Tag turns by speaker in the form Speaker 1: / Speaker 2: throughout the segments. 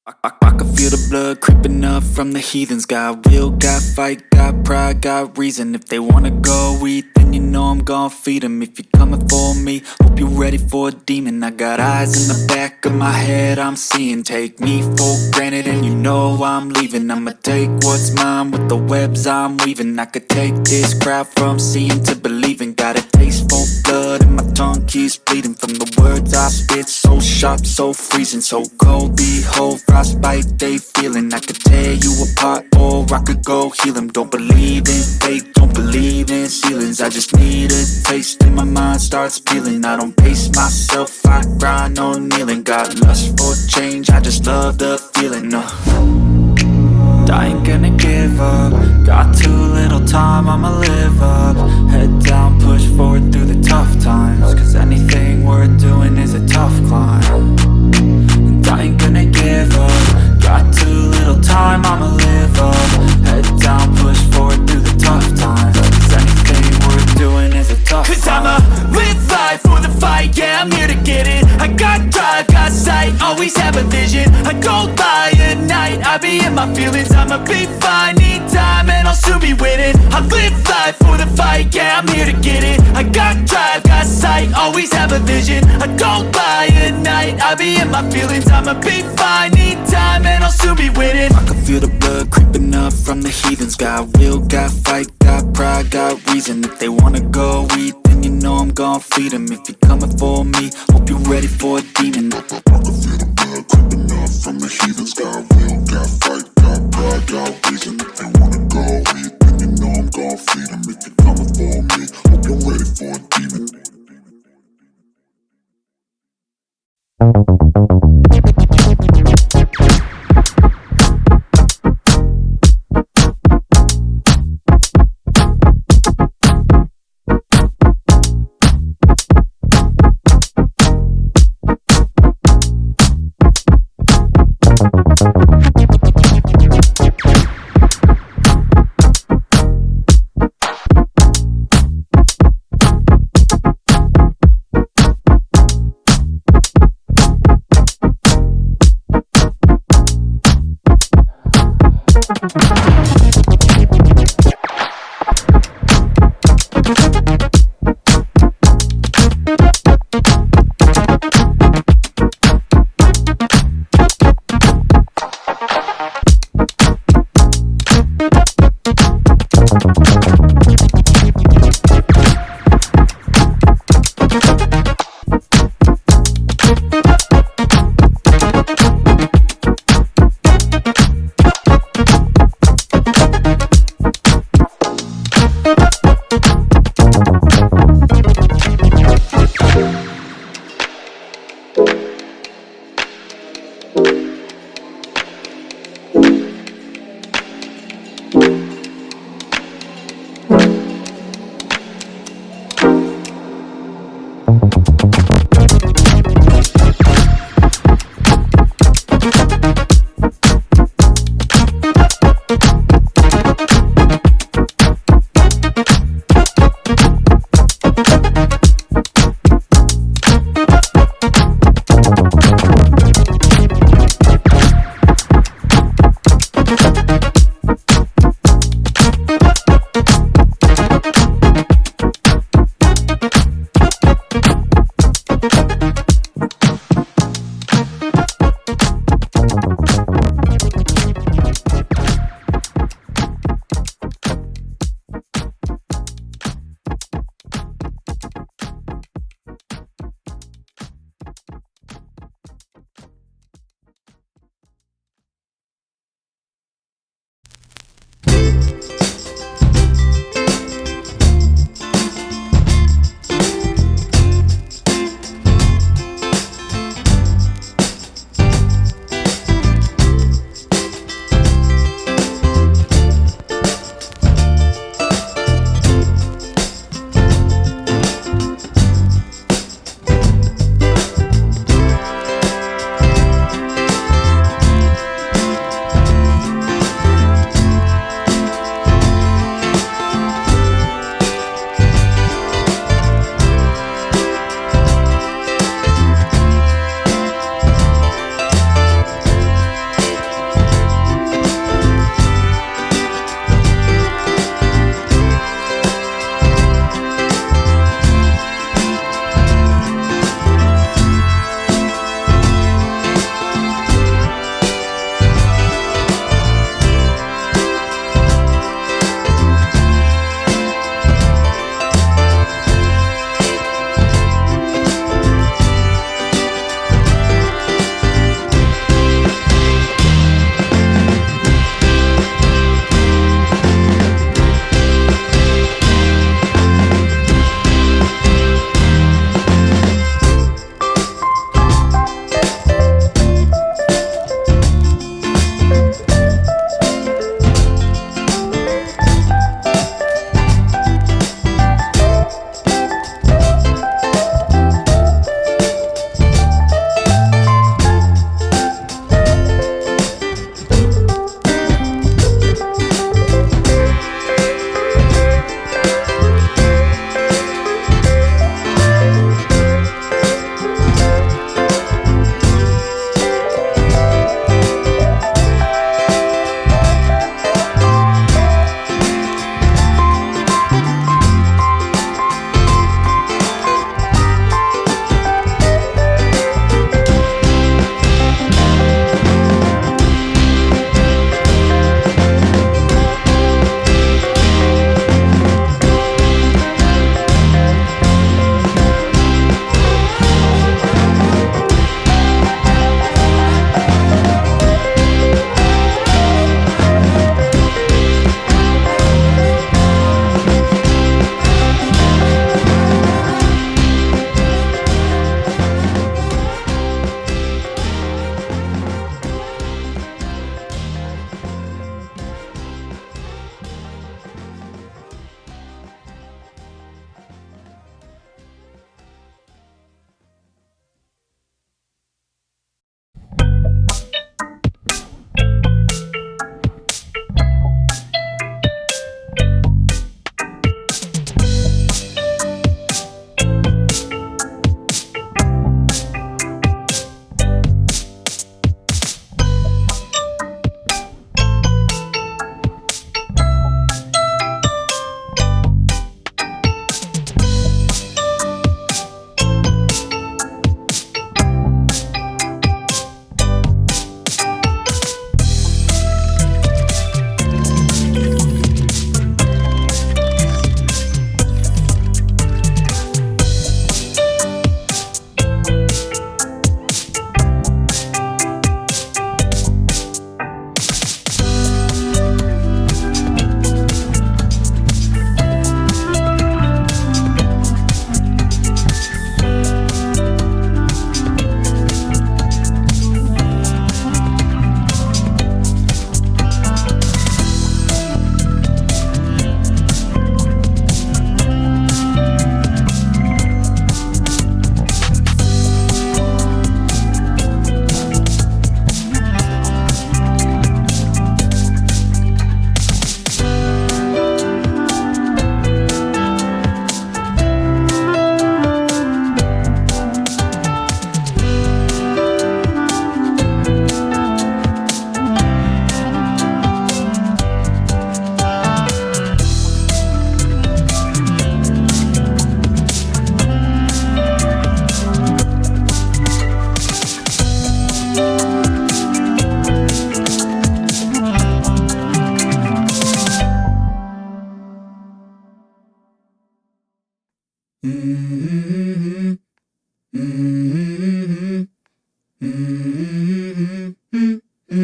Speaker 1: I can feel the blood creeping up from the heathens. Got will, got fight, got pride, got reason. If they wanna go eat, then you know I'm gon' feed them. If you're coming for me, hope you're ready for a demon. I got eyes in the back of my head, I'm seeing. Take me for granted and you know I'm leaving. I'ma take what's mine with the webs I'm weaving. I could take this crowd from seeing to believing. Got a taste for blood and my tongue keeps bleeding from the words I spit. So sharp, so freezing, so cold. Behold, frostbite they feeling. I could tear you apart or I could go heal them. Don't believe in fate, don't believe in ceilings. I just need a taste and my mind starts peeling. I don't pace myself, I grind on kneeling. Got lust for change, I just love the feeling. I ain't gonna give up. Got too little time, I'ma live up. Head down, push forward through the tough times. Cause anything worth doing is a tough climb. And I ain't gonna give up. Got too little time, I'ma live up. Head down, push forward through the tough times. Cause anything worth doing is a tough climb. Cause I'ma live life for the fight, yeah, I'm here to get it. I got drive, got sight, always have a vision. I don't lie at night, I be in my feelings. I'ma be fine, need time and I'll soon be winning. I live life for the fight, yeah, I'm here to get it. I got drive, got sight, always have a vision. I don't lie at night, I be in my feelings. I'ma be fine, need time and I'll soon be winning. I can feel the blood creeping up from the heathens. Got will, got fight, got pride, got reason. If they wanna go eat, then you know I'm gon' feed them. If you're coming for me, hope you're ready for a demon.
Speaker 2: I can feel the blood creeping up from the heathens. Got will, got fight, got pride, got reason. If they wanna go eat, then you know I'm gon' feed them. If you're coming for me, hope you're ready for a demon.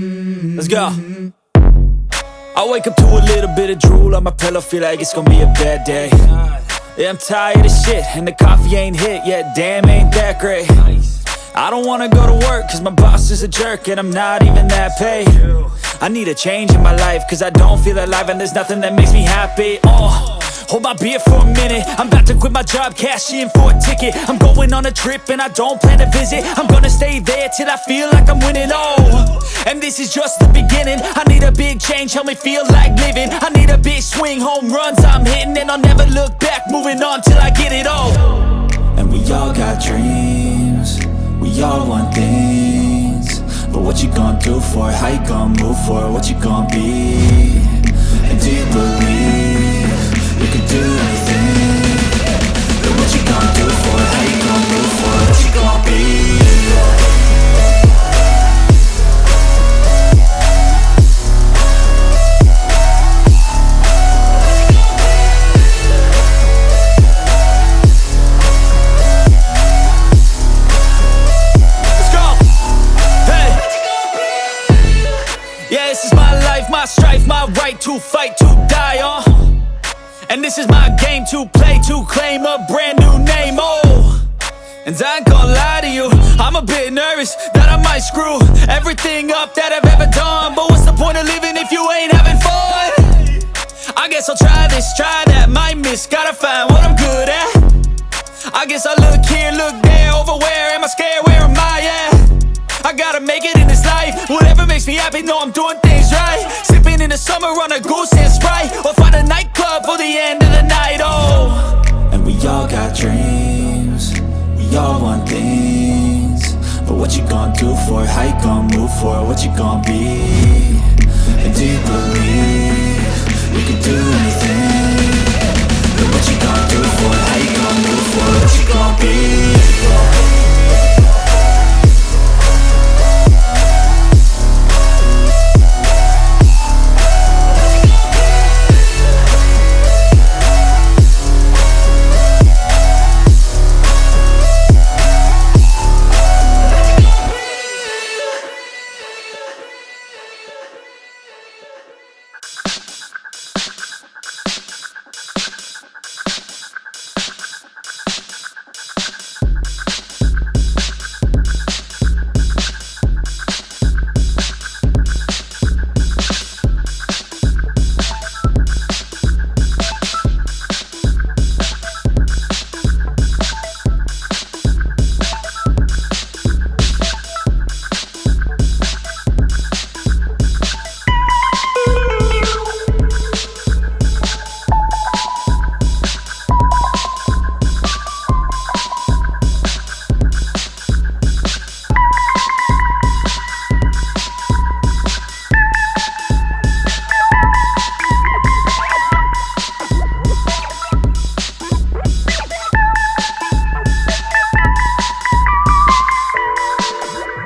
Speaker 1: Let's go. I wake up to a little bit of drool on my pillow, feel like it's gonna be a bad day. Yeah, I'm tired of shit, and the coffee ain't hit yet, damn, ain't that great. I don't wanna go to work, cause my boss is a jerk, and I'm not even that paid. I need a change in my life, cause I don't feel alive, and there's nothing that makes me happy. Hold my beer for a minute, I'm about to quit my job, cash in for a ticket. I'm going on a trip and I don't plan to visit. I'm gonna stay there till I feel like I'm winning, and this is just the beginning. I need a big change, help me feel like living. I need a big swing, home runs I'm hitting, and I'll never look back, moving on till I get it all. And we all got dreams, we all want things, but what you gonna do for it? How you gonna move for it? What you gonna be? And do you believe you can do anything? But what you gonna do for it? How you gonna move for it? What you gonna be? Let's go! Hey! Yeah, this is my life, my strife, my right to fight, to die, and this is my game to play, to claim a brand new name, and I ain't gonna lie to you, I'm a bit nervous that I might screw everything up that I've ever done. But what's the point of living if you ain't having fun? I guess I'll try this, try that, might miss, gotta find what I'm good at. I guess I look here, look there, over where am I scared, where am I at? I gotta make it in this life, whatever makes me happy, know I'm doing things right. Sipping in the summer on a goose and Sprite, or find a nightclub for the end of the night, and we all got dreams, we all want things, but what you gonna do for it? How you gonna move for it? What you gonna be? And do you believe